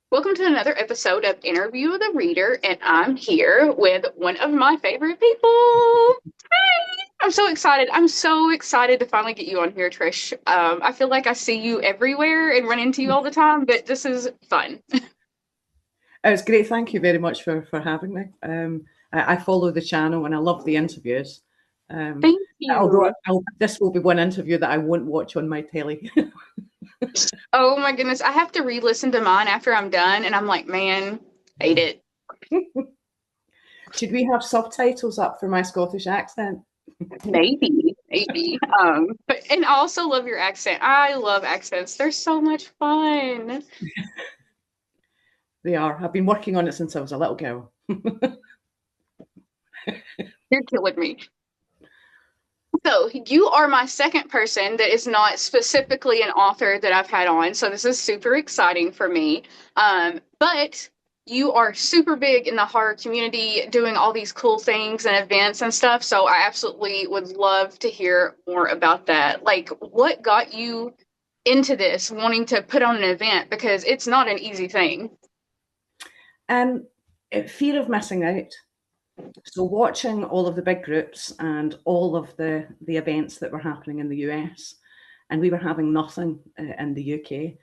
Welcome to another episode of Interview with a Reader, and I'm here with one of my favorite people. Hey! I'm so excited. I'm so excited to finally get you on here, Trish. I feel like I see you everywhere and run into you all the time, but this is fun. It's great. Thank you very much for having me. I follow the channel and I love the interviews. Um, Thank although you. this will be one interview that I won't watch on my telly. Oh my goodness, I have to re-listen to mine after I'm done, and I'm like, man, hate it. Should we have subtitles up for my Scottish accent? Maybe, maybe. But and I also love your accent. I love accents. They're so much fun. They are. I've been working on it since I was a little girl. You're killing me. So, you are my second person that is not specifically an author that I've had on. So, this is super exciting for me. But you are super big in the horror community, doing all these cool things and events and stuff. So, I absolutely would love to hear more about that. Like, what got you into this, wanting to put on an event? Because it's not an easy thing. Um, Fear of missing out. So watching all of the big groups and all of the events that were happening in the US, and we were having nothing in the UK.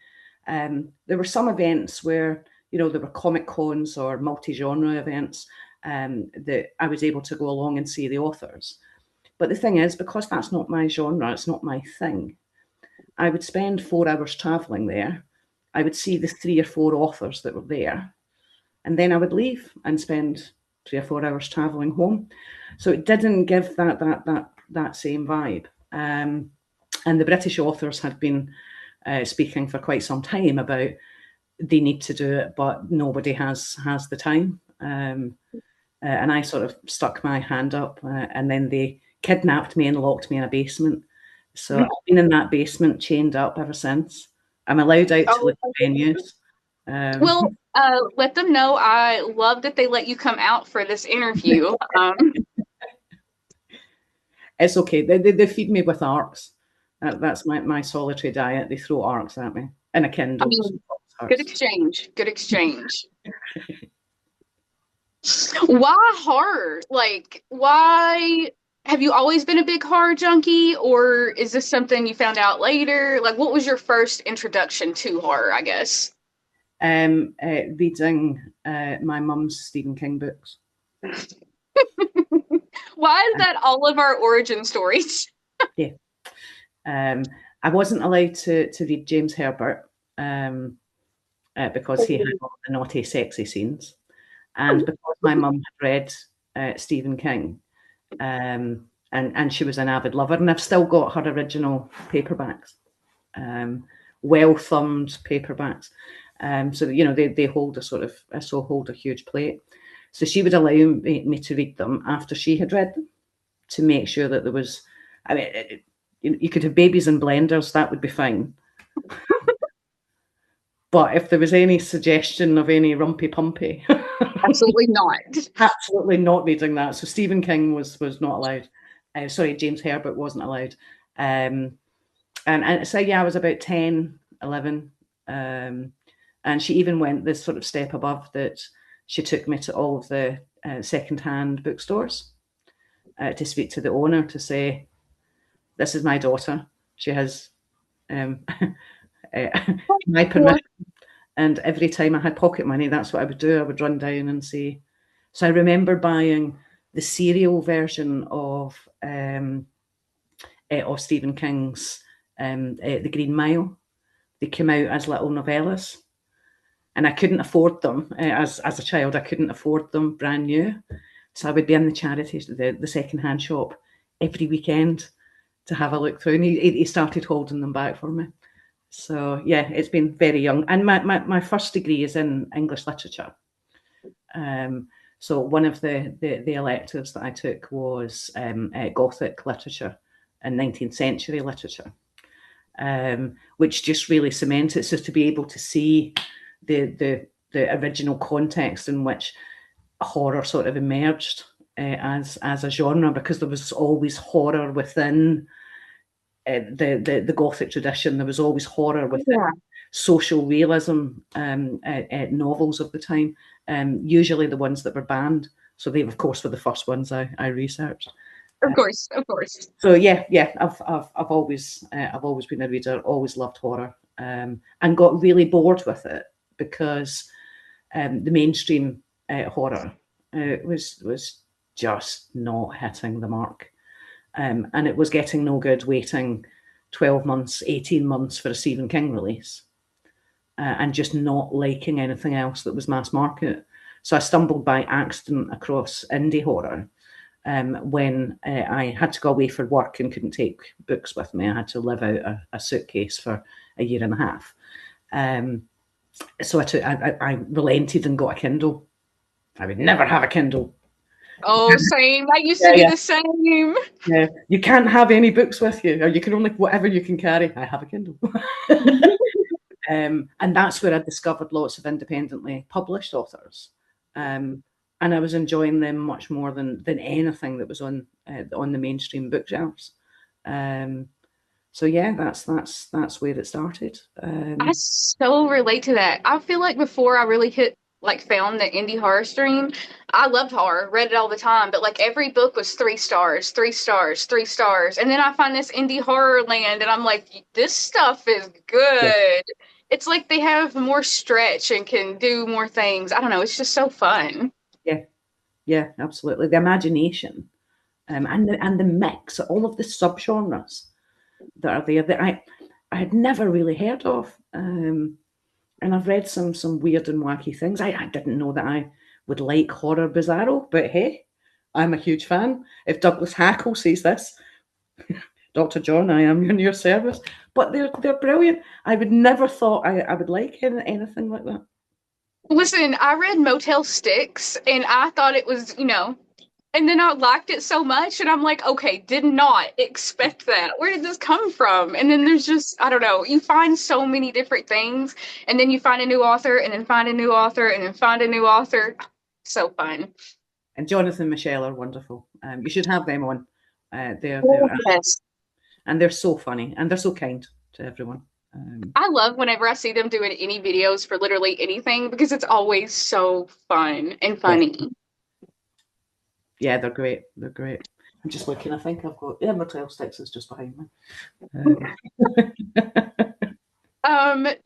There were some events where there were comic cons or multi-genre events that I was able to go along and see the authors. But the thing is, because that's not my genre, it's not my thing. I would spend 4 hours traveling there. I would see the 3 or 4 authors that were there, and then I would leave and spend 3 or 4 hours traveling home. So it didn't give that same vibe. And the British authors had been speaking for quite some time about they need to do it, but nobody has the time. And I sort of stuck my hand up, and then they kidnapped me and locked me in a basement. So I've been in that basement, chained up ever since. I'm allowed out to Oh, little venues. Um, well, let them know I love that they let you come out for this interview. It's okay. They feed me with arcs. That's my solitary diet. They throw arcs at me in a I Kindle. So mean, good arcs. exchange. Good exchange. Why horror? Like, why have you always been a big horror junkie, or is this something you found out later? Like, what was your first introduction to horror, I guess? Reading my mum's Stephen King books. Why is that all of our origin stories? Yeah. Um, I wasn't allowed to read James Herbert because he had all the naughty, sexy scenes, and because my mum had read Stephen King, and she was an avid lover, and I've still got her original paperbacks, well thumbed paperbacks. So they hold a sort of so hold a huge plate. So she would allow me to read them after she had read them to make sure that there was. I mean, you could have babies and blenders, that would be fine. But if there was any suggestion of any rumpy pumpy, Absolutely not. absolutely not reading that. So Stephen King was not allowed. Sorry, James Herbert wasn't allowed. Um, and so yeah, I was about 10, 11. And she even went this sort of step above that she took me to all of the secondhand bookstores to speak to the owner to say, this is my daughter. She has uh, my permission. And every time I had pocket money, that's what I would do. I would run down and say. So I remember buying the serial version of Stephen King's The Green Mile. They came out as little novellas, and I couldn't afford them as a child. I couldn't afford them brand new, so I would be in the charities, the second hand shop every weekend to have a look through. And he started holding them back for me. So yeah, it's been very young. And my first degree is in English literature. So one of the electives that I took was Gothic literature and 19th century literature, which just really cemented. So to be able to see the original context in which horror sort of emerged as a genre, because there was always horror within the Gothic tradition. There was always horror within. Yeah. social realism novels of the time, usually the ones that were banned. So they, of course, were the first ones I researched. Of course, of course. So yeah, I've always been a reader, always loved horror, and got really bored with it because the mainstream horror was just not hitting the mark, and it was getting no good waiting 12 months, 18 months for a Stephen King release, and just not liking anything else that was mass market. So I stumbled by accident across indie horror. When I had to go away for work and couldn't take books with me. I had to live out a suitcase for a year and a half. So I relented and got a Kindle. I would never have a Kindle. Oh, same. That used to be the same. Yeah, you can't have any books with you, or you can only whatever you can carry. I have a Kindle. And that's where I discovered lots of independently published authors. And I was enjoying them much more than anything that was on the mainstream bookshelves. So yeah, that's where it started. I so relate to that. I feel like before I really found the indie horror stream, I loved horror, read it all the time, but like every book was 3 stars, 3 stars, 3 stars. And then I find this indie horror land and I'm like, this stuff is good. Yeah. It's like they have more stretch and can do more things. I don't know, it's just so fun. Yeah, absolutely. The imagination, and the mix, all of the subgenres that are there that I had never really heard of, and I've read some weird and wacky things. I didn't know that I would like horror bizarro, but hey, I'm a huge fan. If Douglas Hackle says this, Dr. John, I am in your service. But they're brilliant. I would never thought I would like anything like that. Listen, I read Motel 6 and I thought it was, and then I liked it so much and I'm like, okay, did not expect that. Where did this come from? And then there's just, I don't know, you find so many different things and then you find a new author and then find a new author and then find a new author. So fun. And Jonathan and Michelle are wonderful. You should have them on. They're yes. And they're so funny and they're so kind to everyone. I love whenever I see them doing any videos for literally anything because it's always so fun and funny. Yeah, they're great. They're great. I'm just looking. I think I've got my 12 sticks is just behind me.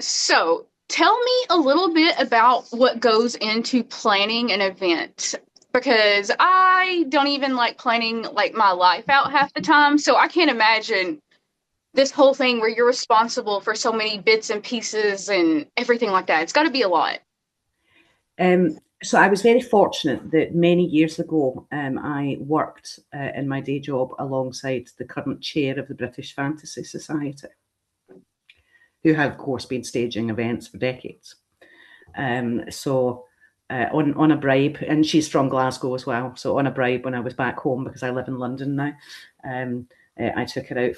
So tell me a little bit about what goes into planning an event, because I don't even like planning like my life out half the time. So I can't imagine this whole thing where you're responsible for so many bits and pieces and everything like that. It's got to be a lot. So I was very fortunate that many years ago, I worked in my day job alongside the current chair of the British Fantasy Society, who have, of course, been staging events for decades. So on a bribe, and she's from Glasgow as well, so on a bribe when I was back home, because I live in London now, I took her out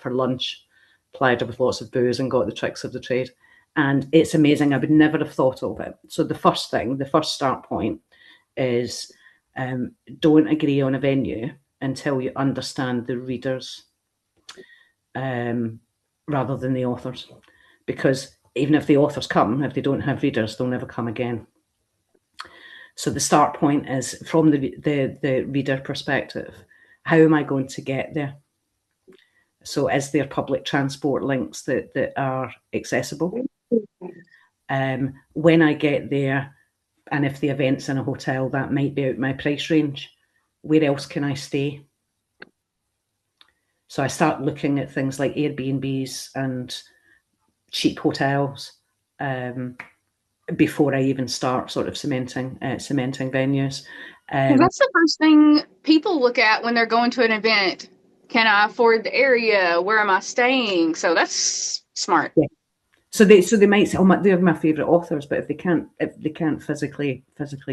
for lunch, plied her with lots of booze and got the tricks of the trade. And it's amazing. I would never have thought of it. So the first start point is don't agree on a venue until you understand the readers rather than the authors. Because even if the authors come, if they don't have readers, they'll never come again. So the start point is from the reader perspective. How am I going to get there? So is there public transport links that are accessible? When I get there, and if the event's in a hotel, that might be out my price range. Where else can I stay? So I start looking at things like Airbnbs and cheap hotels before I even start sort of cementing venues. That's the first thing people look at when they're going to an event. Can I afford the area? Where am I staying? So that's smart. Yeah. So they might say, "Oh, they're my favorite authors," but if they can't physically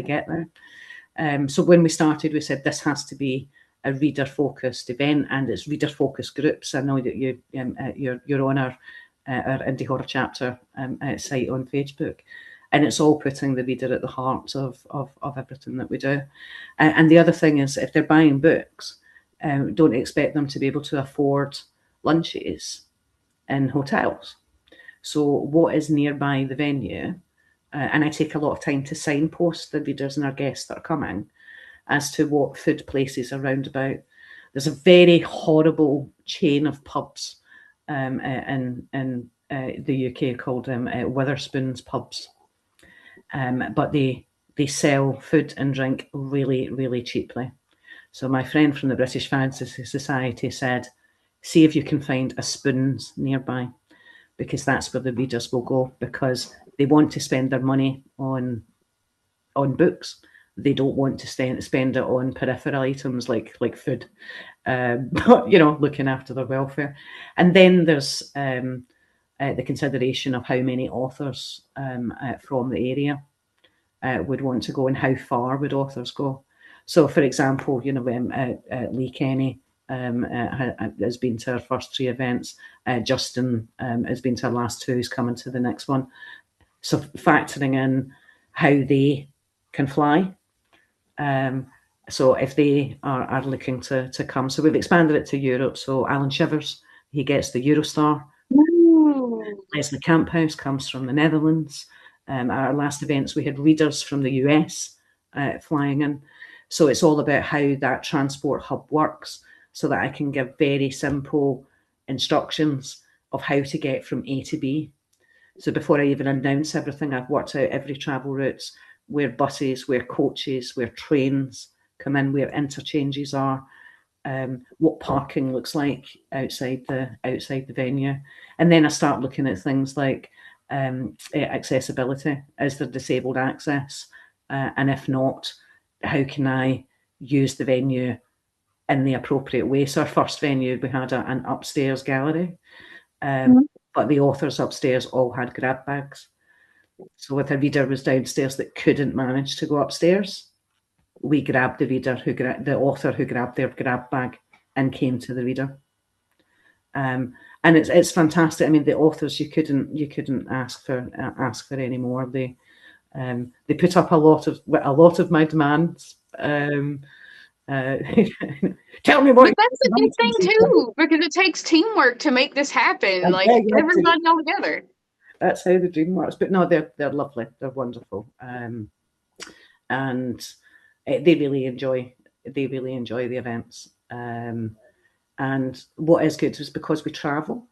get there. So when we started, we said this has to be a reader focused event, and it's reader focused groups. I know that you're on our indie horror chapter site on Facebook, and it's all putting the reader at the heart of everything that we do. And the other thing is, if they're buying books, don't expect them to be able to afford lunches in hotels. So what is nearby the venue, and I take a lot of time to signpost the readers and our guests that are coming as to what food places are round about. There's a very horrible chain of pubs in the UK called Witherspoon's pubs, but they sell food and drink really, really cheaply. So my friend from the British Fantasy Society said, see if you can find a Spoons nearby, because that's where the readers will go, because they want to spend their money on books. They don't want to spend it on peripheral items like food, but looking after their welfare. And then there's the consideration of how many authors from the area would want to go, and how far would authors go. So, for example, Lee Kenny has been to our first 3 events. Justin has been to our last 2. He's coming to the next one. So, factoring in how they can fly. So, if they are looking to come, so we've expanded it to Europe. So, Alan Shivers, he gets the Eurostar. Ooh. Leslie Camphouse comes from the Netherlands. At our last events, we had readers from the US flying in. So it's all about how that transport hub works, so that I can give very simple instructions of how to get from A to B. So before I even announce everything, I've worked out every travel routes, where buses, where coaches, where trains come in, where interchanges are, what parking looks like outside the venue. And then I start looking at things like accessibility. Is there disabled access? And if not, how can I use the venue in the appropriate way? So our first venue, we had an upstairs gallery, but the authors upstairs all had grab bags. So if a reader was downstairs that couldn't manage to go upstairs, we grabbed the author who grabbed their grab bag and came to the reader. And it's fantastic. I mean, the authors, you couldn't ask for any more. They put up a lot of my demands. Tell me what. But that's a good thing too, because it takes teamwork to make this happen. Like everybody all together. That's how the dream works. But no, they're lovely. They're wonderful, and they really enjoy the events. And what is good is because we travel.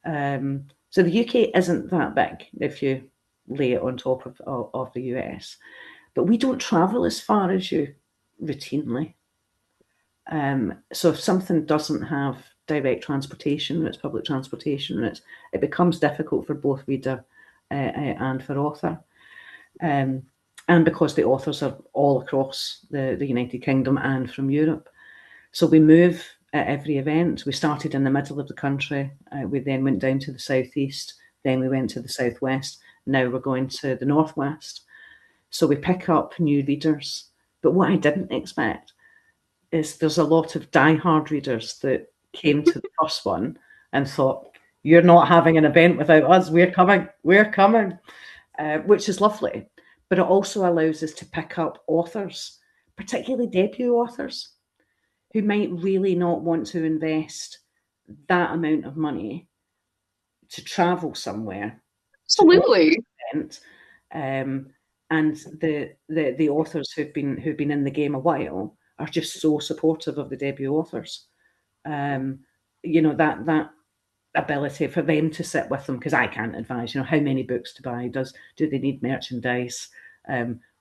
So the UK isn't that big if you lay it on top of the US, but we don't travel as far as you routinely. So if something doesn't have direct transportation routes, public transportation routes, it becomes difficult for both reader and for author. And because the authors are all across the United Kingdom and from Europe. So we move at every event. We started in the middle of the country. We then went down to the southeast. Then we went to the southwest. Now we're going to the northwest. So we pick up new readers. But what I didn't expect is there's a lot of diehard readers that came to the first one and thought, you're not having an event without us. We're coming, which is lovely. But it also allows us to pick up authors, particularly debut authors, who might really not want to invest that amount of money to travel somewhere. Absolutely. And the authors who've been in the game a while are just so supportive of the debut authors. That ability for them to sit with them, because I can't advise, how many books to buy, do they need merchandise,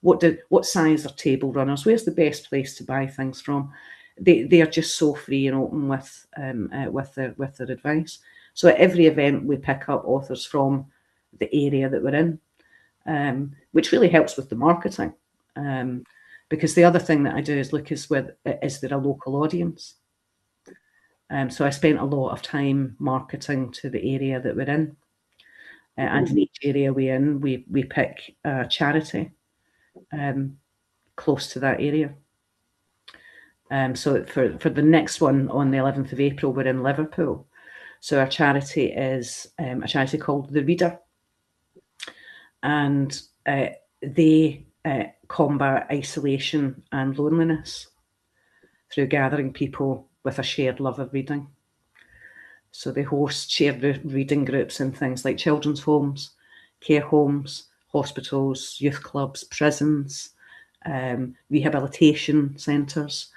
what size are table runners, where's the best place to buy things from. They are just so free and open with their advice. So at every event we pick up authors from the area that we're in, which really helps with the marketing. Because the other thing that I do is look is there a local audience? So I spent a lot of time marketing to the area that we're in. And in each area we're in, we pick a charity close to that area. So for the next one on the 11th of April, we're in Liverpool. So our charity is a charity called The Reader. And they combat isolation and loneliness through gathering people with a shared love of reading. So they host shared reading groups in things like children's homes, care homes, hospitals, youth clubs, prisons, rehabilitation centres,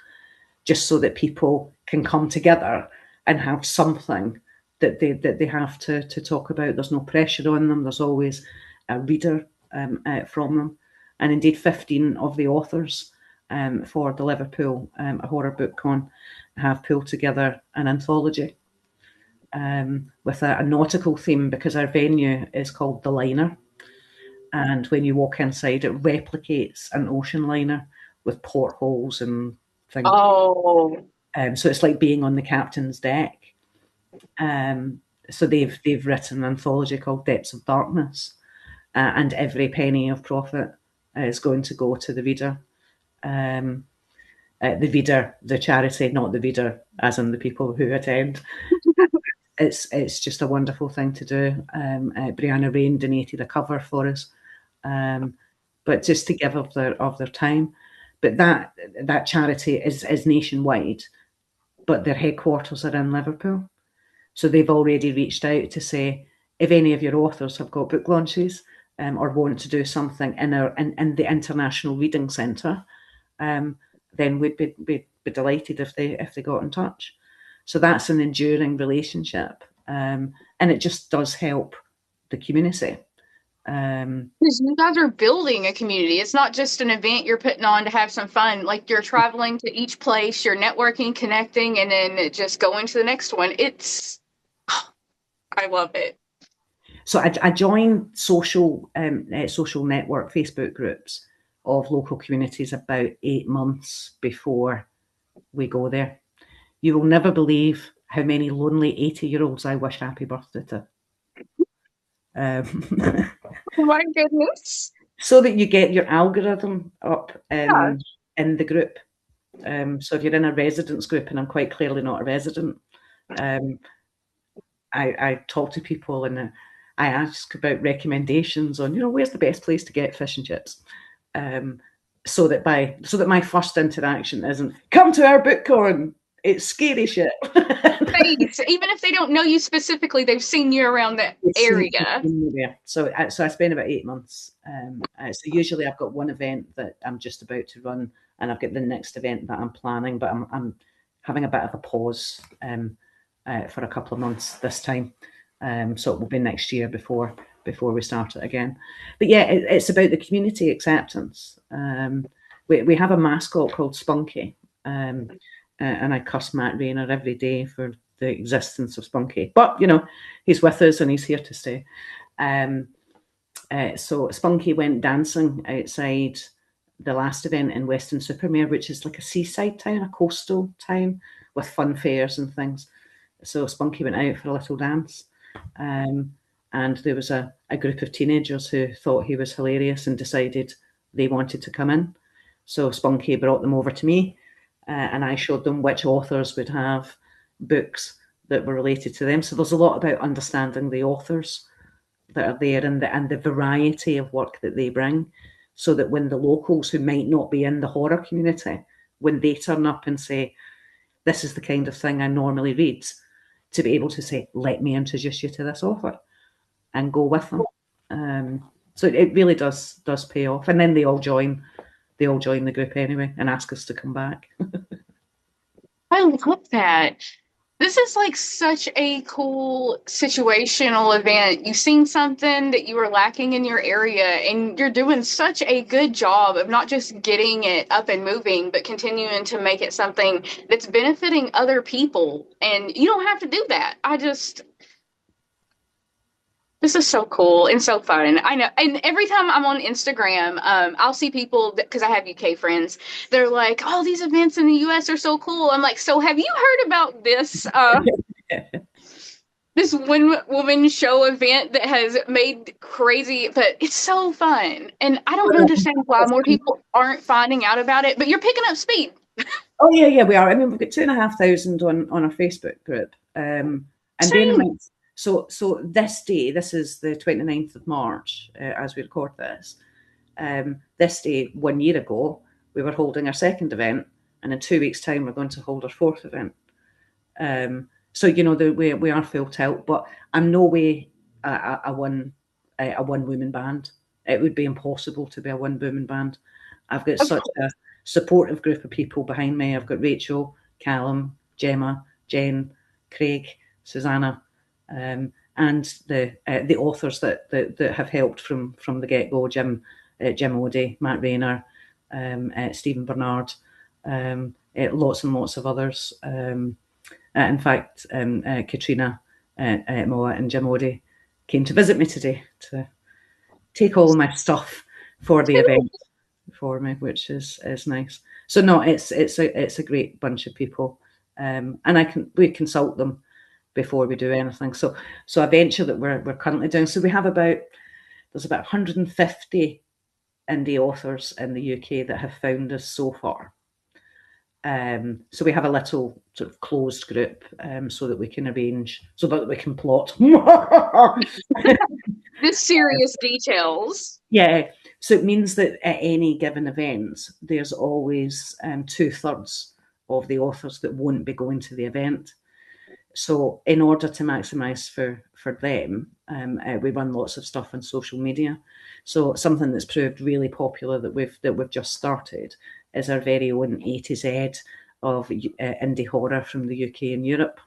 just so that people can come together and have something that they have to talk about. There's no pressure on them. There's always a reader from them. And indeed, 15 of the authors for the Liverpool Horror Book Con have pulled together an anthology with a nautical theme, because our venue is called The Liner. And when you walk inside, it replicates an ocean liner with portholes and things. Oh, So it's like being on the captain's deck. So they've written an anthology called Depths of Darkness, and every penny of profit is going to go to the reader. The reader, the charity, not the reader, as in the people who attend. It's just a wonderful thing to do. Brianna Rain donated a cover for us, but just to give of their time. But that charity is nationwide, but their headquarters are in Liverpool. So they've already reached out to say, if any of your authors have got book launches or want to do something in the International Reading Centre, then we'd be delighted if they got in touch. So that's an enduring relationship, and it just does help the community. because you guys are building a community. It's not just an event you're putting on to have some fun. Like, you're traveling to each place, you're networking, connecting, and then just going to the next one. I love it. So I joined social network Facebook groups of local communities about 8 months before we go there. You will never believe how many lonely 80-year-olds I wish happy birthday to. Oh my goodness. So that you get your algorithm up Yeah. in the group. So if you're in a residence group, and I'm quite clearly not a resident, I talk to people and I ask about recommendations on, where's the best place to get fish and chips, so that my first interaction isn't, come to our book con, it's scary shit. Even if they don't know you specifically, they've seen you around the area. So I spend about 8 months. So usually I've got one event that I'm just about to run, and I've got the next event that I'm planning, but I'm having a bit of a pause for a couple of months this time. So it will be next year before we start it again. But yeah, it's about the community acceptance. We have a mascot called Spunky, and I cuss Matt Rayner every day for the existence of Spunky. But, he's with us and he's here to stay. So Spunky went dancing outside the last event in Weston-super-Mare, which is like a seaside town, a coastal town with fun fairs and things. So Spunky went out for a little dance. And there was a group of teenagers who thought he was hilarious and decided they wanted to come in. So Spunky brought them over to me, and I showed them which authors would have books that were related to them. So there's a lot about understanding the authors that are there and the variety of work that they bring, so that when the locals who might not be in the horror community, when they turn up and say, this is the kind of thing I normally read, to be able to say, let me introduce you to this author, and go with them. So it really does pay off. And then they all join the group anyway and ask us to come back. I love that. This is like such a cool situational event. You've seen something that you were lacking in your area, and you're doing such a good job of not just getting it up and moving, but continuing to make it something that's benefiting other people. And you don't have to do that. This is so cool and so fun. I know. And every time I'm on Instagram, I'll see people, because I have UK friends, they're like, oh, these events in the US are so cool. I'm like, so have you heard about this this one woman show event that has made crazy, but it's so fun. And I don't understand why more people aren't finding out about it, but you're picking up speed. Oh yeah, we are. I mean, we've got 2,500 on our Facebook group. And bearing in mind, so this day, this is the 29th of March, as we record this. This day, 1 year ago, we were holding our second event, and in 2 weeks' time, we're going to hold our fourth event. So we are full tilt, but I'm no way a one woman band. It would be impossible to be a one woman band. I've got Of such a course. supportive group of people behind me. I've got Rachel, Callum, Gemma, Jen, Craig, Susanna, and the authors that have helped from the get go. Jim Odie, Matt Rayner, Stephen Bernard, lots and lots of others. In fact, Katrina Moa and Jim Odie came to visit me today to take all of my stuff for the event for me, which is nice. So no, it's a great bunch of people, and we consult them before we do anything. So a venture that we're currently doing. So we have there's about 150 indie authors in the UK that have found us so far. So we have a little sort of closed group, so that we can arrange, so that we can plot. The serious details. Yeah. So it means that at any given event, there's always 2/3 of the authors that won't be going to the event. So in order to maximise for them, we run lots of stuff on social media. So something that's proved really popular that we've just started is our very own A to Z of indie horror from the UK and Europe.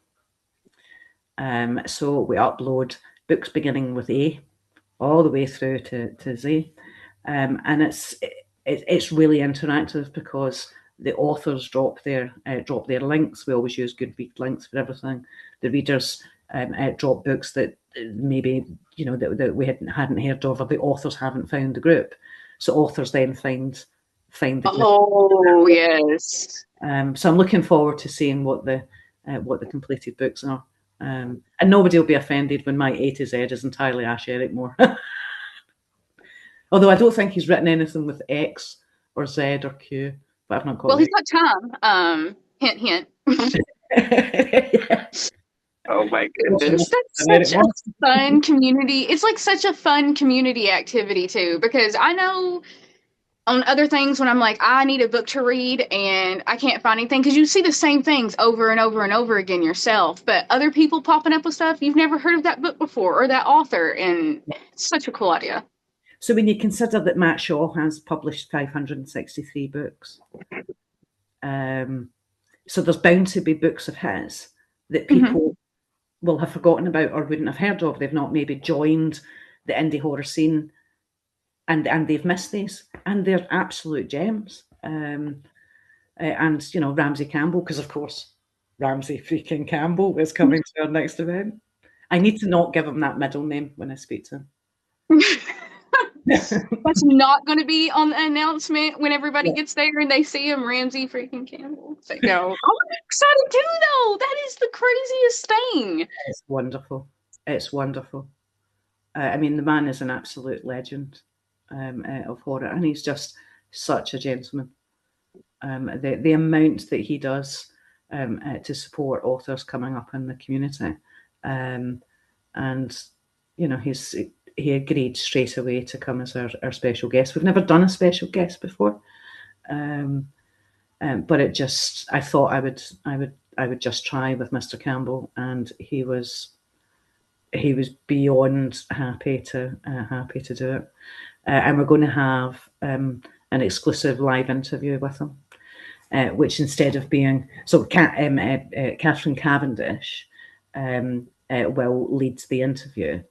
So we upload books beginning with A all the way through to Z, and it's really interactive because the authors drop their links. We always use Goodreads links for everything. The readers drop books that maybe that we hadn't heard of, or the authors haven't found the group. So authors then find the group. Oh yes. So I'm looking forward to seeing what the completed books are. And nobody will be offended when my A to Z is entirely Ash Ericmore. Although I don't think he's written anything with X or Z or Q, but I've not got. Well, he's got time. Hint, hint. Yeah. Oh my goodness. That's such a fun community. It's like such a fun community activity too, because I know on other things when I'm like, I need a book to read and I can't find anything, because you see the same things over and over and over again yourself, but other people popping up with stuff, you've never heard of that book before or that author, and it's such a cool idea. So when you consider that Matt Shaw has published 563 books, so there's bound to be books of his that people will have forgotten about or wouldn't have heard of. They've not maybe joined the indie horror scene, and they've missed these, and they're absolute gems. And Ramsey Campbell, because of course Ramsey freaking Campbell is coming to our next event. I need to not give him that middle name when I speak to him. That's not going to be on the announcement when everybody gets there and they see him, Ramsey freaking Campbell. So, no, I'm excited too, though. That is the craziest thing. It's wonderful. It's wonderful. I mean, the man is an absolute legend of horror, and he's just such a gentleman. The amount that he does to support authors coming up in the community, and he agreed straight away to come as our special guest. We've never done a special guest before, but I thought I would just try with Mr. Campbell, and he was beyond happy to do it. And we're going to have an exclusive live interview with him, which instead of being Catherine Cavendish will lead the interview.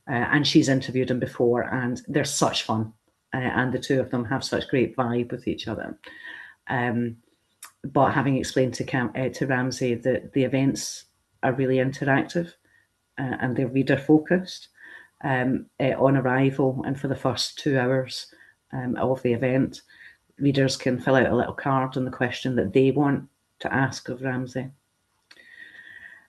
And she's interviewed him before, and they're such fun, and the two of them have such great vibe with each other. But having explained to Ramsey that the events are really interactive and they're reader focused, on arrival and for the first 2 hours of the event, readers can fill out a little card on the question that they want to ask of Ramsey.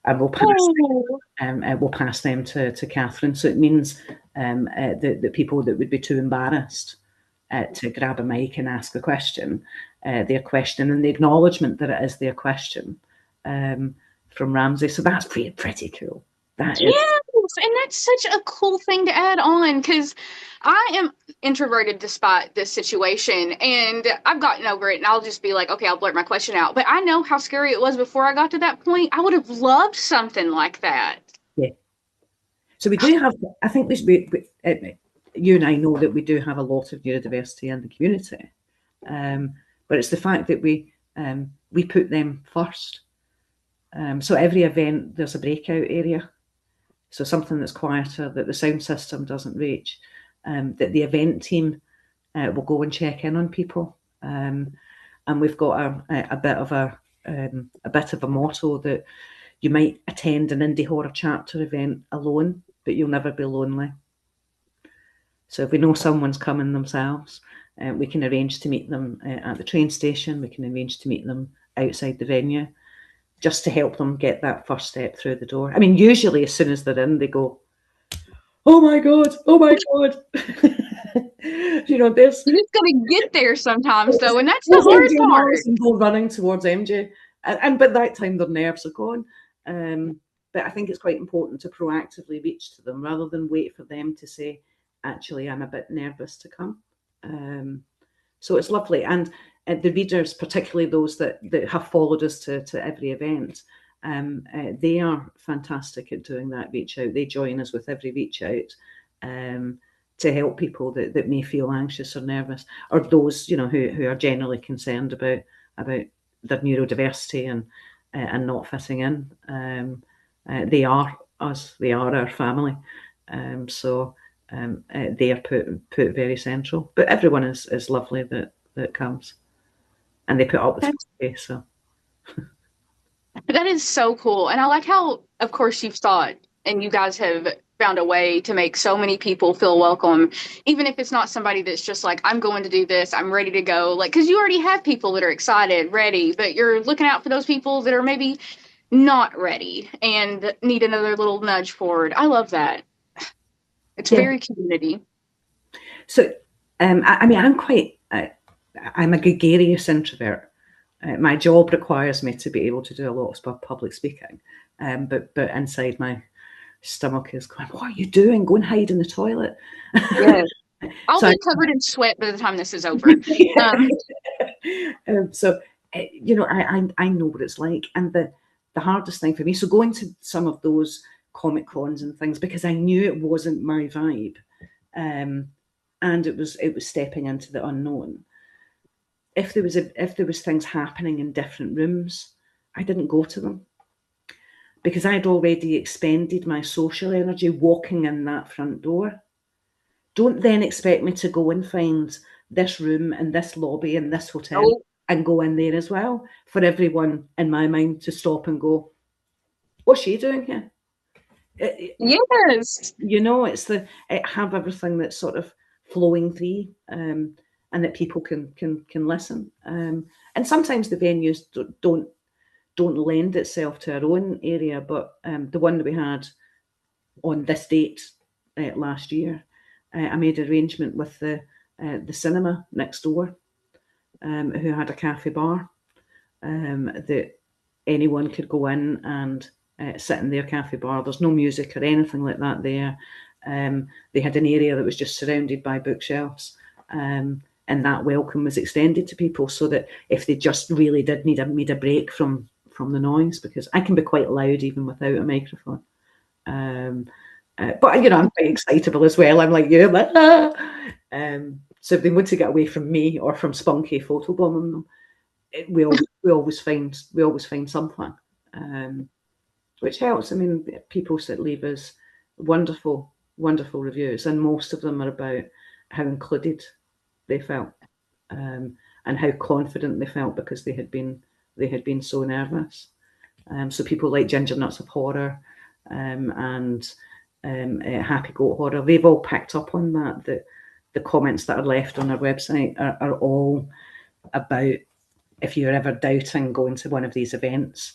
And we'll pass them to Catherine. So it means that people that would be too embarrassed to grab a mic and ask a question, their question and the acknowledgement that it is their question from Ramsey. So that's pretty cool. That is and that's such a cool thing to add on because I am introverted despite this situation, and I've gotten over it. And I'll just be like, okay, I'll blurt my question out. But I know how scary it was before I got to that point. I would have loved something like that. Yeah. So we do have, I think you and I know that we do have a lot of neurodiversity in the community, but it's the fact that we put them first. So every event, there's a breakout area. So something that's quieter, that the sound system doesn't reach, that the event team will go and check in on people. And we've got a bit of a motto that you might attend an indie horror chapter event alone, but you'll never be lonely. So if we know someone's coming themselves, we can arrange to meet them at the train station. We can arrange to meet them outside the venue, just to help them get that first step through the door. I mean, usually as soon as they're in, they go, "Oh my god! Oh my god!" There's You just gotta get there sometimes, though, and that's the there's hard MJ and part. Harrison go running towards MJ, and by that time their nerves are gone. But I think it's quite important to proactively reach to them rather than wait for them to say, "Actually, I'm a bit nervous to come." So it's lovely, and the readers, particularly those that have followed us to every event, they are fantastic at doing that reach out. They join us with every reach out to help people that may feel anxious or nervous, or those who are generally concerned about their neurodiversity and not fitting in. They are us. They are our family. So they are put very central. But everyone is lovely that comes, and they put up with it. So That is so cool. And I like how, of course, you've thought and you guys have found a way to make so many people feel welcome, even if it's not somebody that's just like, I'm going to do this, I'm ready to go. Like, because you already have people that are excited, ready, but you're looking out for those people that are maybe not ready and need another little nudge forward. I love that. It's yeah. very community. So I mean, I'm a gregarious introvert. My job requires me to be able to do a lot of public speaking, but inside my stomach is going, "What are you doing? Go and hide in the toilet." Yes. I'll So be covered in sweat by the time this is over. so I know what it's like, and the hardest thing for me. So going to some of those comic cons and things, because I knew it wasn't my vibe, and it was stepping into the unknown. If there was things happening in different rooms, I didn't go to them because I'd already expended my social energy walking in that front door. Don't then expect me to go and find this room and this lobby and this hotel and go in there as well, for everyone in my mind to stop and go, "What's she doing here?" Yes. It's have everything that's sort of flowing through, and that people can listen. And sometimes the venues don't lend itself to our own area, but the one that we had on this date last year, I made an arrangement with the cinema next door, who had a cafe bar, that anyone could go in and sit in their cafe bar. There's no music or anything like that there. They had an area that was just surrounded by bookshelves, and that welcome was extended to people, so that if they just really did need a break from the noise, because I can be quite loud even without a microphone. But I'm quite excitable as well. I'm like you. So if they want to get away from me or from Spunky photobombing them, we always find something, which helps. I mean, people that leave us wonderful reviews, and most of them are about how included they felt, and how confident they felt because they had been so nervous. So people like Ginger Nuts of Horror, and Happy Goat Horror, they've all picked up on that. The comments that are left on our website are all about, if you're ever doubting going to one of these events,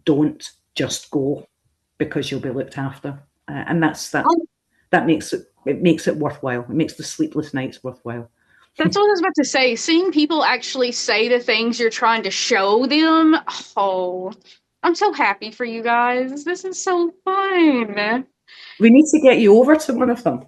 don't just go, because you'll be looked after. And that makes it worthwhile. It makes the sleepless nights worthwhile. That's what I was about to say. Seeing people actually say the things you're trying to show them. Oh, I'm so happy for you guys. This is so fun. We need to get you over to one of them.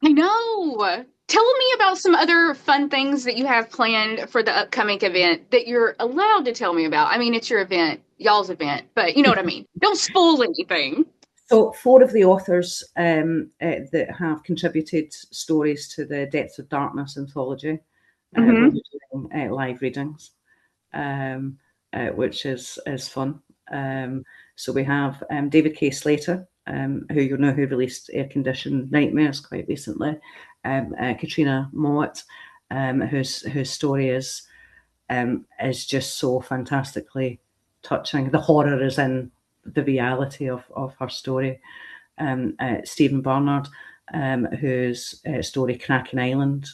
I know. Tell me about some other fun things that you have planned for the upcoming event that you're allowed to tell me about. I mean, it's your event, y'all's event, but you know what I mean. Don't spoil anything. So, four of the authors that have contributed stories to the Depths of Darkness anthology will Mm-hmm. be doing live readings, which is fun. So we have David K. Slater, who you know who released Air Conditioned Nightmares quite recently. Katrina Mowat, whose story is just so fantastically touching. The horror is in the reality of her story. Stephen Barnard, whose story Kraken Island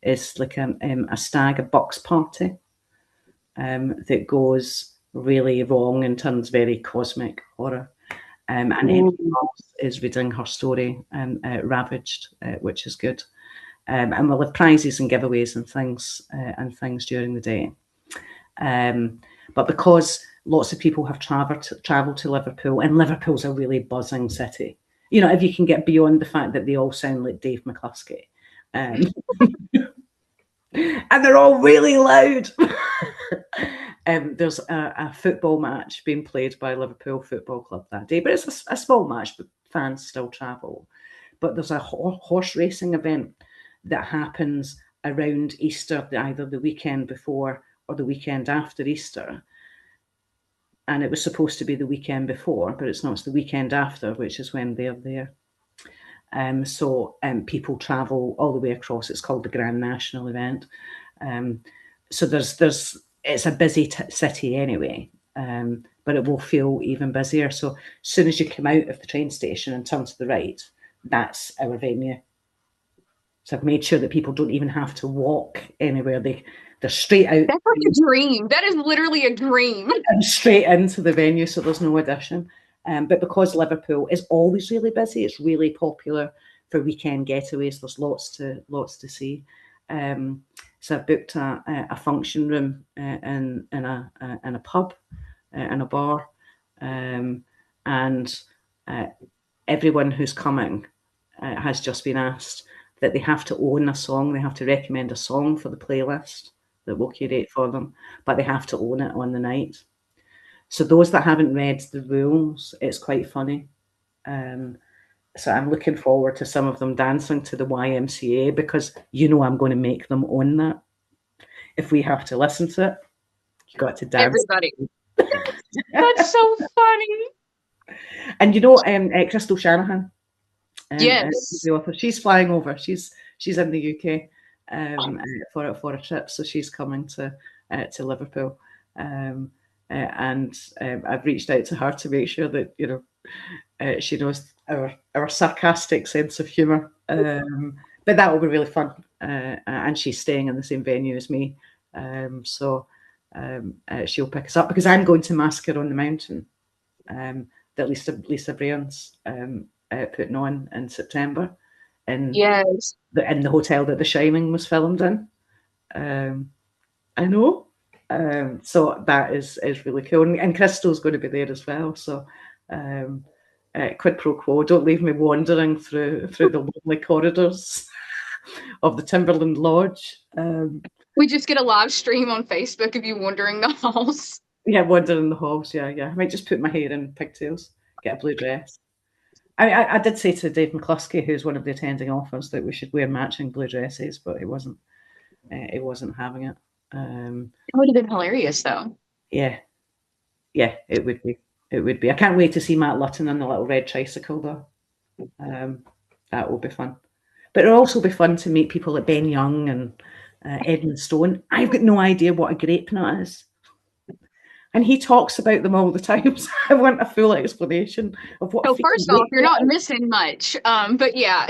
is like a stag, a box party that goes really wrong and turns very cosmic horror. And Emily Moss is reading her story, Ravaged, which is good. And we'll have prizes and giveaways and things during the day. But because lots of people have travelled to Liverpool, and Liverpool's a really buzzing city, you know, if you can get beyond the fact that they all sound like Dave McCluskey, and they're all really loud. There's a football match being played by Liverpool Football Club that day, but it's a small match, but fans still travel. But there's a horse racing event that happens around Easter, either the weekend before or the weekend after Easter. And it was supposed to be the weekend before, but it's not. It's the weekend after, which is when they're there. So people travel all the way across. It's called the Grand National event. So it's a busy city anyway, but it will feel even busier. So as soon as you come out of the train station and turn to the right, that's our venue. So I've made sure that people don't even have to walk anywhere. They're straight out. That's like a dream. That is literally a dream. And straight into the venue, so there's no addition. But because Liverpool is always really busy, it's really popular for weekend getaways. There's lots to see. So I've booked a function room in a pub, in a bar, and everyone who's coming has just been asked that they have to own a song. They have to recommend a song for the playlist that we'll curate for them, but they have to own it on the night. So those that haven't read the rules, it's quite funny. So I'm looking forward to some of them dancing to the YMCA because you know I'm going to make them own that. If we have to listen to it, you got to dance. Everybody. That's so funny. And you know, Crystal Shanahan, Yes. the author, she's flying over. She's in the UK for a trip, so she's coming to Liverpool. And I've reached out to her to make sure that she knows our sarcastic sense of humour. But that will be really fun. And she's staying in the same venue as me, so she'll pick us up because I'm going to Massacre on the Mountain that Lisa Brayon's putting on in September in Yes. the hotel that The Shining was filmed in. I know. So that is really cool. And Crystal's going to be there as well. So quid pro quo. Don't leave me wandering through the lonely corridors of the Timberland Lodge. We just get a live stream on Facebook of you wandering the halls. Yeah, wandering the halls. Yeah. I might just put my hair in pigtails, get a blue dress. I did say to Dave McCluskey, who's one of the attending authors, that we should wear matching blue dresses, but he wasn't having it. It would have been hilarious, though. Yeah, it would be. It would be. I can't wait to see Matt Lutton on the little red tricycle, though. That will be fun. But it'll also be fun to meet people like Ben Young and Edmund Stone. I've got no idea what a grape nut is. And he talks about them all the time. So I want a full explanation of what. So first off, you're not missing much. But yeah.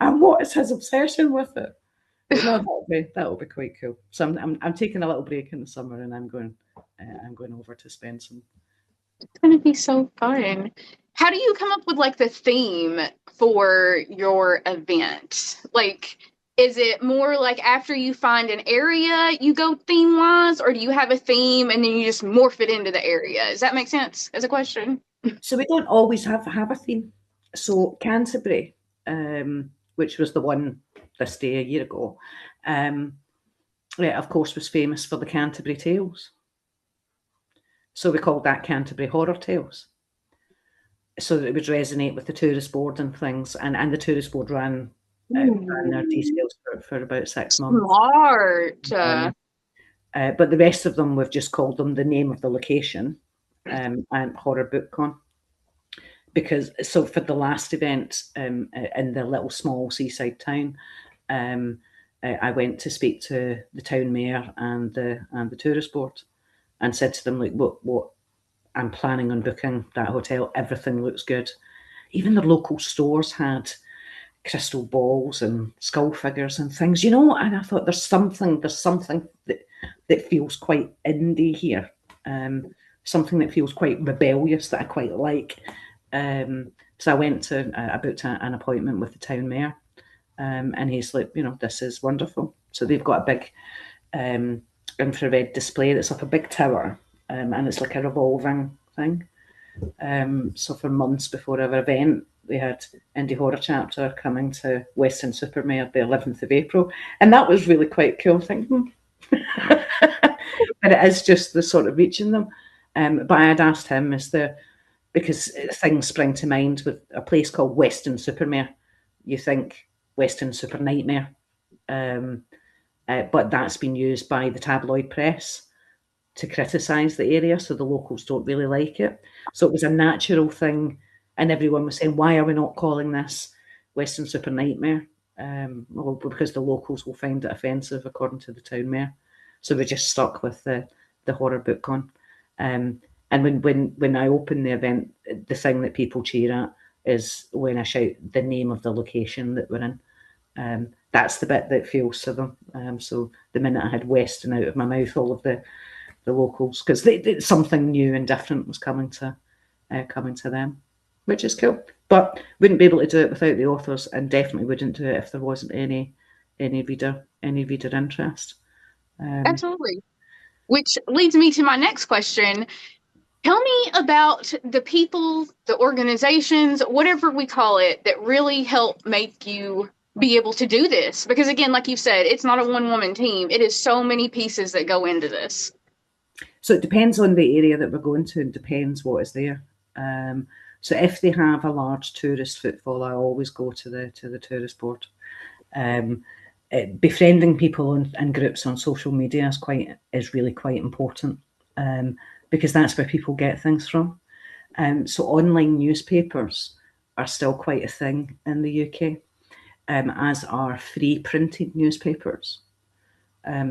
And what is his obsession with it? No, that'll be quite cool. So I'm taking a little break in the summer, and I'm going over to spend some. It's gonna be so fun. How do you come up with like the theme for your event? Like, is it more like after you find an area you go theme wise, or do you have a theme and then you just morph it into the area? Does that make sense as a question? So we don't always have a theme. So Canterbury, which was the one this day a year ago, yeah, of course, was famous for the Canterbury Tales. So we called that Canterbury Horror Tales, so that it would resonate with the tourist board and things. And the tourist board ran their details for about 6 months. Smart. But the rest of them, we've just called them the name of the location, and Horror BookCon. Because so for the last event in the little small seaside town, I went to speak to the town mayor and the tourist board, and said to them, like, what I'm planning on booking that hotel. Everything looks good. Even the local stores had crystal balls and skull figures and things, And I thought there's something that feels quite indie here, something that feels quite rebellious that I quite like. So I went to I booked an appointment with the town mayor, and he's like, this is wonderful. So they've got a big infrared display that's up a big tower, and it's like a revolving thing. So for months before our event, we had Indie Horror Chapter coming to Weston-super-Mare the 11th of April, and that was really quite cool. Thinking, but it is just the sort of reaching them. But I had asked him, because things spring to mind with a place called Weston-super-Mare. You think Weston-super-Nightmare, but that's been used by the tabloid press to criticise the area, so the locals don't really like it. So it was a natural thing, and everyone was saying, why are we not calling this Weston-super-Nightmare? Well, because the locals will find it offensive, according to the town mayor. So we just stuck with the Horror BookCon. And when I open the event, the thing that people cheer at is when I shout the name of the location that we're in. That's the bit that feels to them. So the minute I had Weston out of my mouth, all of the locals, because something new and different was coming to them, which is cool. But wouldn't be able to do it without the authors, and definitely wouldn't do it if there wasn't any reader interest. Absolutely. Which leads me to my next question. Tell me about the people, the organizations, whatever we call it, that really help make you be able to do this. Because again, like you said, it's not a one-woman team. It is so many pieces that go into this. So it depends on the area that we're going to, and depends what is there. So if they have a large tourist footfall, I always go to the tourist board. Befriending people and groups on social media is really quite important, because that's where people get things from. So online newspapers are still quite a thing in the UK, as are free printed newspapers.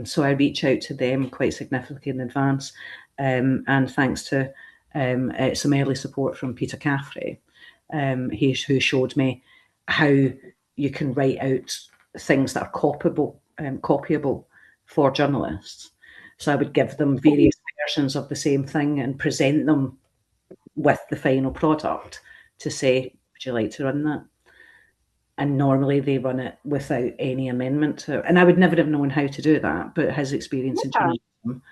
So I reach out to them quite significantly in advance, and thanks to some early support from Peter Caffrey, who showed me how you can write out things that are copyable for journalists. So I would give them various versions of the same thing and present them with the final product to say, would you like to run that? And normally they run it without any amendment to it. And I would never have known how to do that, but his experience in journalism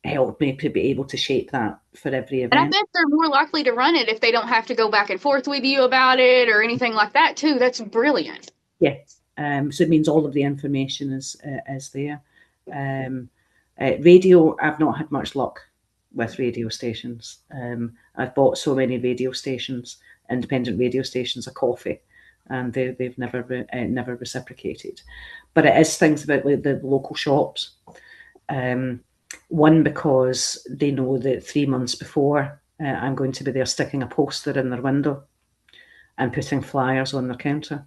helped me to be able to shape that for every event. And I bet they're more likely to run it if they don't have to go back and forth with you about it or anything like that too. That's brilliant. Yeah. So it means all of the information is there. Radio, I've not had much luck with radio stations. I've bought so many radio stations, independent radio stations, a coffee, and they've never reciprocated. But it is things about the local shops. One, because they know that 3 months before I'm going to be there sticking a poster in their window and putting flyers on their counter.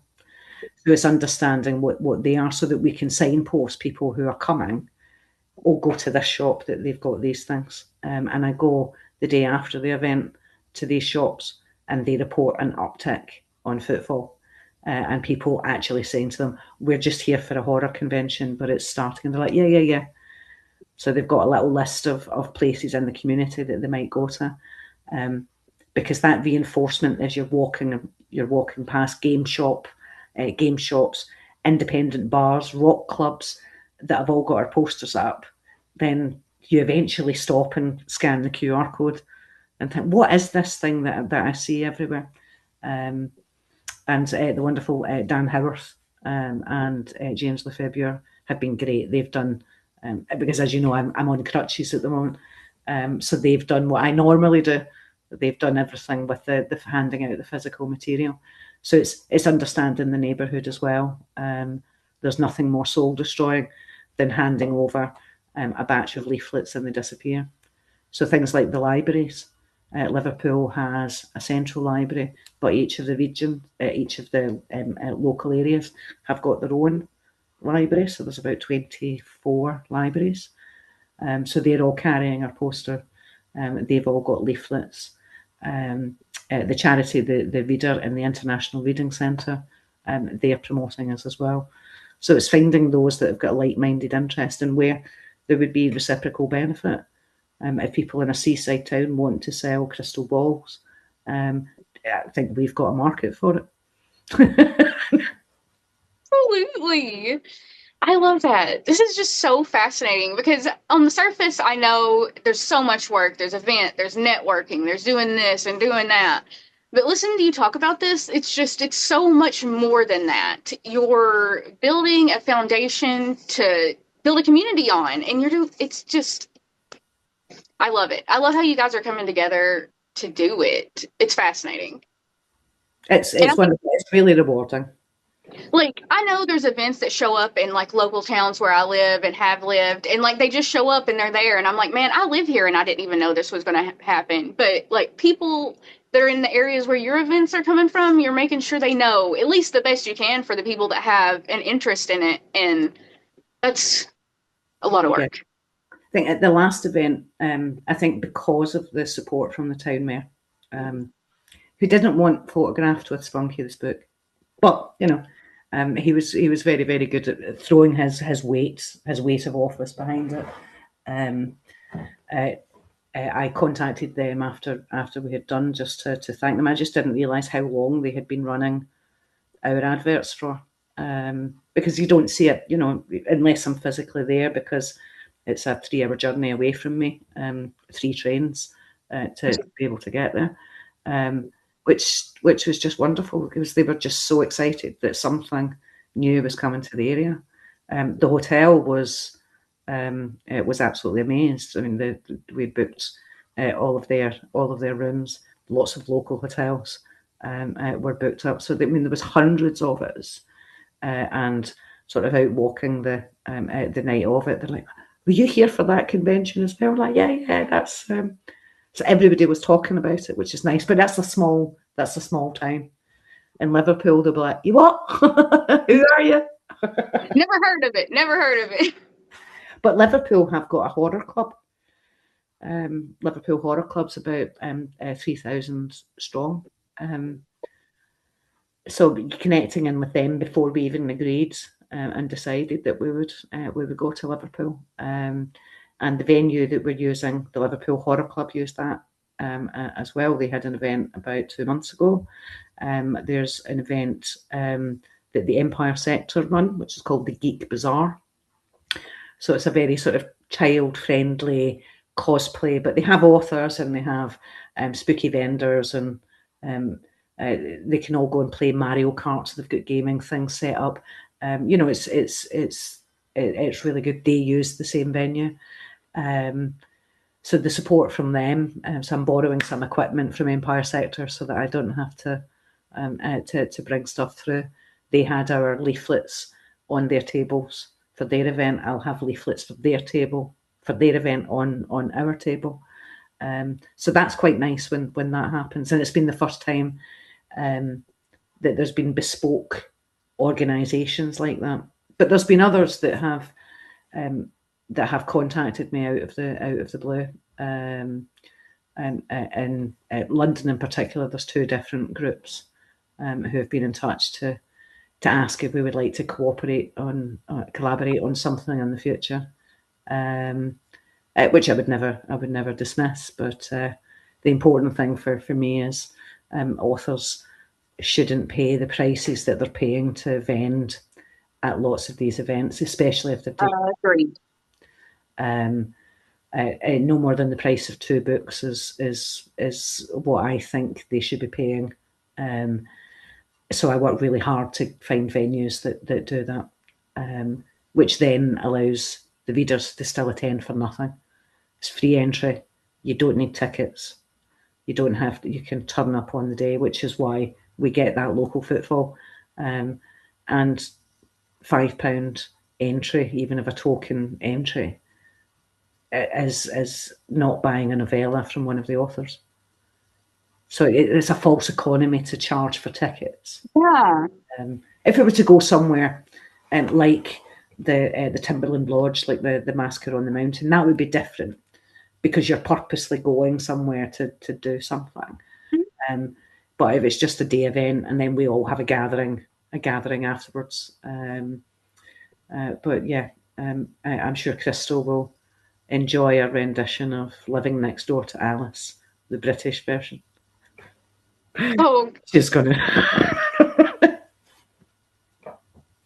So it's understanding what they are, so that we can signpost people who are coming, or go to this shop that they've got these things. And I go the day after the event to these shops, and they report an uptick on footfall. And people actually saying to them, we're just here for a horror convention, but it's starting. And they're like, yeah. So they've got a little list of places in the community that they might go to. Because that reinforcement, as you're walking past game shops, independent bars, rock clubs that have all got our posters up, then you eventually stop and scan the QR code, and think, what is this thing that I see everywhere? And the wonderful Dan Howarth and James Lefebvre have been great. They've done, because as you know, I'm on crutches at the moment. So they've done what I normally do. They've done everything with the handing out the physical material. So it's understanding the neighbourhood as well. There's nothing more soul destroying than handing over a batch of leaflets and they disappear. So things like the libraries. Liverpool has a central library, but each of the region, each of the local areas have got their own library. So there's about 24 libraries. So they're all carrying our poster. They've all got leaflets. The charity, the Reader and the International Reading Centre, they're promoting us as well. So it's finding those that have got a like-minded interest and where there would be reciprocal benefit. If people in a seaside town want to sell crystal balls, I think we've got a market for it. Absolutely. I love that. This is just so fascinating because on the surface, I know there's so much work. There's event, there's networking, there's doing this and doing that. But listening to you talk about this, it's so much more than that. You're building a foundation to build a community on, and it's just, I love it. I love how you guys are coming together to do it. It's fascinating. And It's wonderful. It's really rewarding. like I know there's events that show up in like local towns where I live and have lived, and like they just show up and they're there, and I'm like, man, I live here and I didn't even know this was going to happen. But like people that are in the areas where your events are coming from, you're making sure they know at least the best you can for the people that have an interest in it, and that's a lot of Yeah. work. I think at the last event, I think because of the support from the town mayor, who didn't want photographed with Spunky the Spook, but you know, he was very very good at throwing his weight of office behind it. Um, I contacted them after we had done just to thank them. I just didn't realise how long they had been running our adverts for, because you don't see it, you know, unless I'm physically there, because it's a 3-hour journey away from me, 3 trains to be able to get there, which was just wonderful because they were just so excited that something new was coming to the area. The hotel was it was absolutely amazed. I mean, we booked all of their rooms. Lots of local hotels were booked up. So I mean, there was hundreds of us, and sort of out walking the night of it. They're like, "Were you here for that convention as well?" Like, yeah, that's. So everybody was talking about it, which is nice. But that's a small town. In Liverpool, they'll be like, "You what? Who are you?" Never heard of it. Never heard of it. But Liverpool have got a horror club. Liverpool Horror Club's about 3,000 strong. So connecting in with them before we even agreed and decided that we would go to Liverpool. And the venue that we're using, the Liverpool Horror Club, used that as well. They had an event about 2 months ago. There's an event that the Empire Sector run, which is called the Geek Bazaar. So it's a very sort of child-friendly cosplay, but they have authors and they have spooky vendors, and they can all go and play Mario Kart. So they've got gaming things set up. You know, it's really good. They use the same venue. So the support from them. So I'm borrowing some equipment from Empire Sector so that I don't have to bring stuff through. They had our leaflets on their tables for their event. I'll have leaflets for their table for their event on our table. So that's quite nice when that happens, and it's been the first time that there's been bespoke organisations like that. But there's been others that have contacted me out of the blue. And in London, in particular, there's 2 different groups who have been in touch to ask if we would like to collaborate on something in the future, which I would never dismiss. But the important thing for me is authors shouldn't pay the prices that they're paying to vend at lots of these events, especially if they're Agreed. no more than the price of 2 books is what I think they should be paying. So I work really hard to find venues that do that, which then allows the readers to still attend for nothing. It's free entry. You don't need tickets. You don't have to. You can turn up on the day, which is why we get that local footfall. And £5 entry, even of a token entry, is not buying a novella from one of the authors. So it's a false economy to charge for tickets. Yeah. If it were to go somewhere like the Timberland Lodge, like the Massacre on the Mountain, that would be different because you're purposely going somewhere to do something. But if it's just a day event and then we all have a gathering afterwards. But yeah, I'm sure Crystal will enjoy a rendition of Living Next Door to Alice, the British version. Oh, She's going to.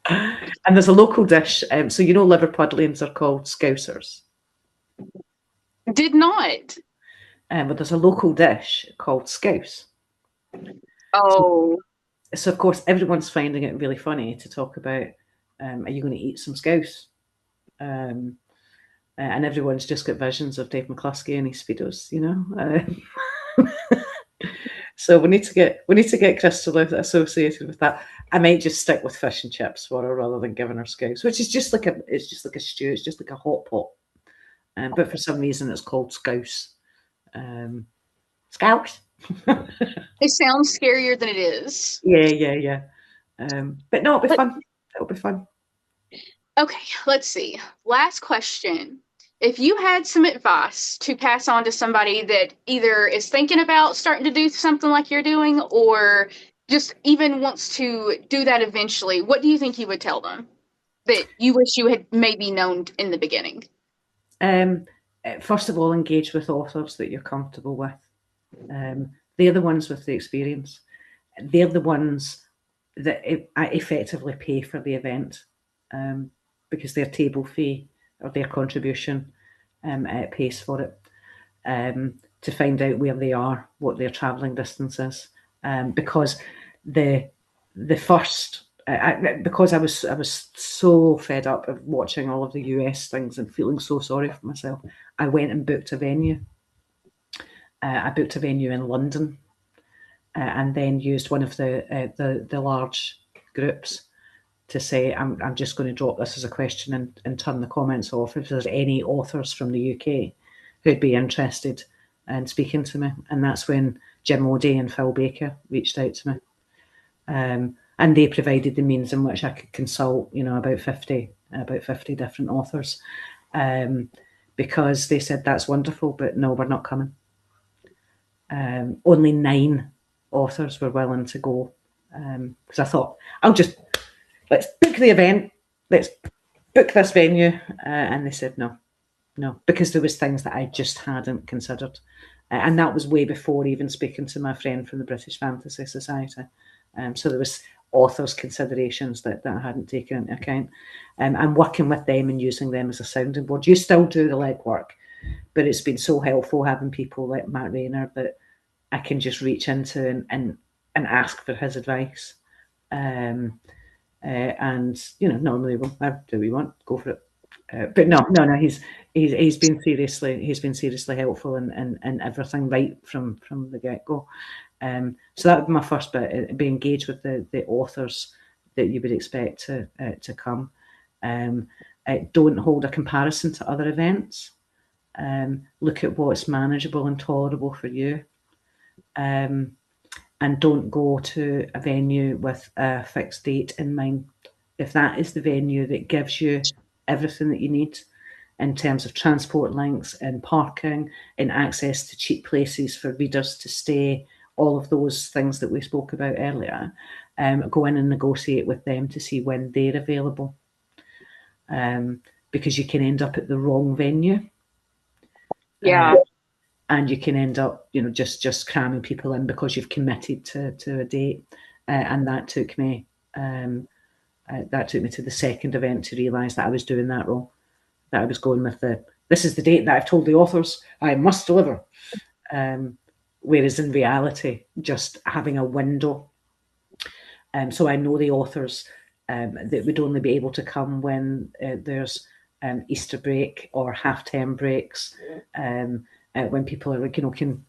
And there's a local dish. So you know Liverpudlians are called Scousers. did not. But there's a local dish called Scouse. Oh. So of course everyone's finding it really funny to talk about, are you going to eat some Scouse? And everyone's just got visions of Dave McCluskey and his Speedos, you know. So we need to get Crystal associated with that. I might just stick with fish and chips for her rather than giving her Scouse, which is just like a stew. It's just like a hot pot, but for some reason it's called Scouse. Scouse. It sounds scarier than it is. Yeah. But no, it'll be fun. It'll be fun. Okay, let's see. Last question. If you had some advice to pass on to somebody that either is thinking about starting to do something like you're doing or just even wants to do that eventually, what do you think you would tell them that you wish you had maybe known in the beginning? First of all, engage with authors that you're comfortable with. They're the ones with the experience. They're the ones that effectively pay for the event, because their table fee or their contribution pays for it. To find out where they are, what their travelling distance is, because the first because I was so fed up of watching all of the US things and feeling so sorry for myself, I went and booked a venue. I booked a venue in London, and then used one of the large groups to say, I'm just going to drop this as a question and turn the comments off if there's any authors from the UK who'd be interested in speaking to me. And that's when Jim O'Day and Phil Baker reached out to me. And they provided the means in which I could consult, about 50 different authors, because they said, that's wonderful, but no, we're not coming. Only 9 authors were willing to go, because I thought, let's book the event, let's book this venue, and they said no, because there was things that I just hadn't considered, and that was way before even speaking to my friend from the British Fantasy Society. So there was authors' considerations that I hadn't taken into account. I'm working with them and using them as a sounding board. You still do the legwork, but it's been so helpful having people like Matt Rayner that I can just reach into and ask for his advice. And normally do we want go for it, but no, he's been seriously helpful and everything right from the get-go. So that would be my first bit: be engaged with the authors that you would expect to come. Don't hold a comparison to other events. Look at what's manageable and tolerable for you. And don't go to a venue with a fixed date in mind. If that is the venue that gives you everything that you need in terms of transport links and parking and access to cheap places for readers to stay, all of those things that we spoke about earlier, go in and negotiate with them to see when they're available, because you can end up at the wrong venue. Yeah. And you can end up, just cramming people in because you've committed to a date. And that took me to the second event to realise that I was doing that wrong, that I was going with the this is the date that I've told the authors I must deliver. Whereas in reality, just having a window. So I know the authors that would only be able to come when there's Easter break or half-term breaks, when people are, can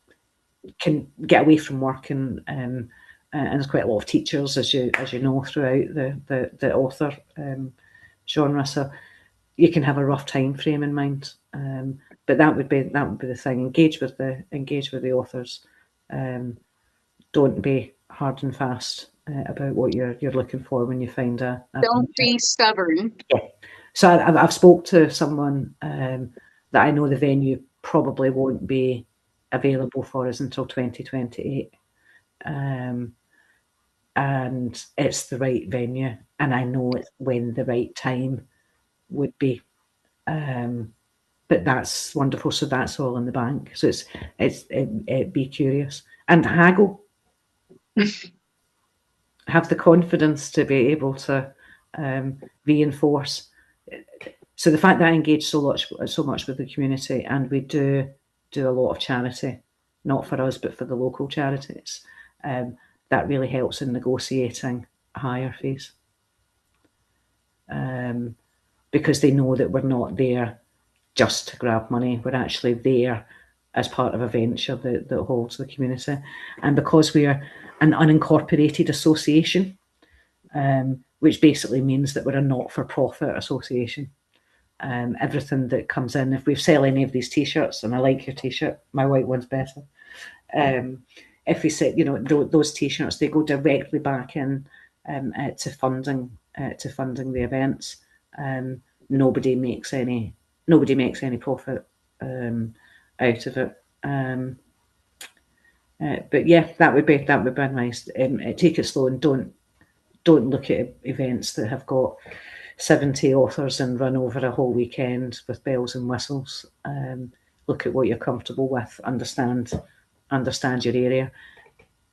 get away from work, and there's quite a lot of teachers, as you know, throughout the author genre. So you can have a rough time frame in mind, but that would be the thing. Engage with the authors. Don't be hard and fast about what you're looking for when you find a Don't be stubborn. Yeah. So I've spoke to someone that I know the venue probably won't be available for us until 2028. And it's the right venue, and I know it's when the right time would be. But that's wonderful. So that's all in the bank. So it's be curious and haggle. Have the confidence to be able to reinforce. So the fact that I engage so much with the community, and we do a lot of charity, not for us but for the local charities, that really helps in negotiating higher fees, because they know that we're not there just to grab money. We're actually there as part of a venture that holds the community, and because we are an unincorporated association, which basically means that we're a not-for-profit association. Everything that comes in, if we sell any of these t-shirts, and I like your t-shirt, my white one's better. If we say, those t-shirts, they go directly back in to funding the events. Nobody makes any profit out of it. But yeah, that would be nice. Take it slow, and don't look at events that have got 70 authors and run over a whole weekend with bells and whistles. Look at what you're comfortable with, understand your area,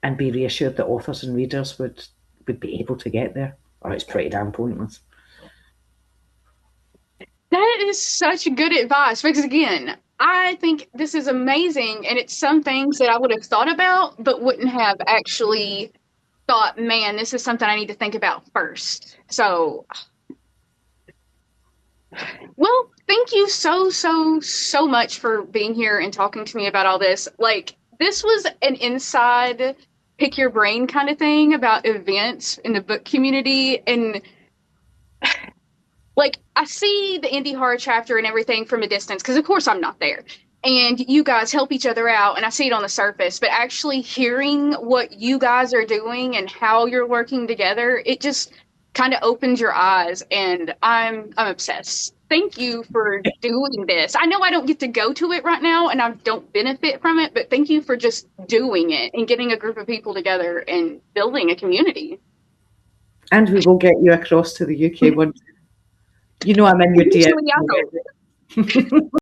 and be reassured that authors and readers would be able to get there, or it's pretty damn pointless. That is such good advice, because again, I think this is amazing, and it's some things that I would have thought about but wouldn't have actually thought, man, this is something I need to think about first. So, well, thank you so much for being here and talking to me about all this. Like, this was an inside pick your brain kind of thing about events in the book community. And like, I see the indie horror chapter and everything from a distance, because of course I'm not there. And you guys help each other out, and I see it on the surface. But actually hearing what you guys are doing and how you're working together, it just kind of opens your eyes, and I'm obsessed. Thank you for doing this. I know I don't get to go to it right now, and I don't benefit from it, but thank you for just doing it and getting a group of people together and building a community. And we will get you across to the UK once. I'm in your DM.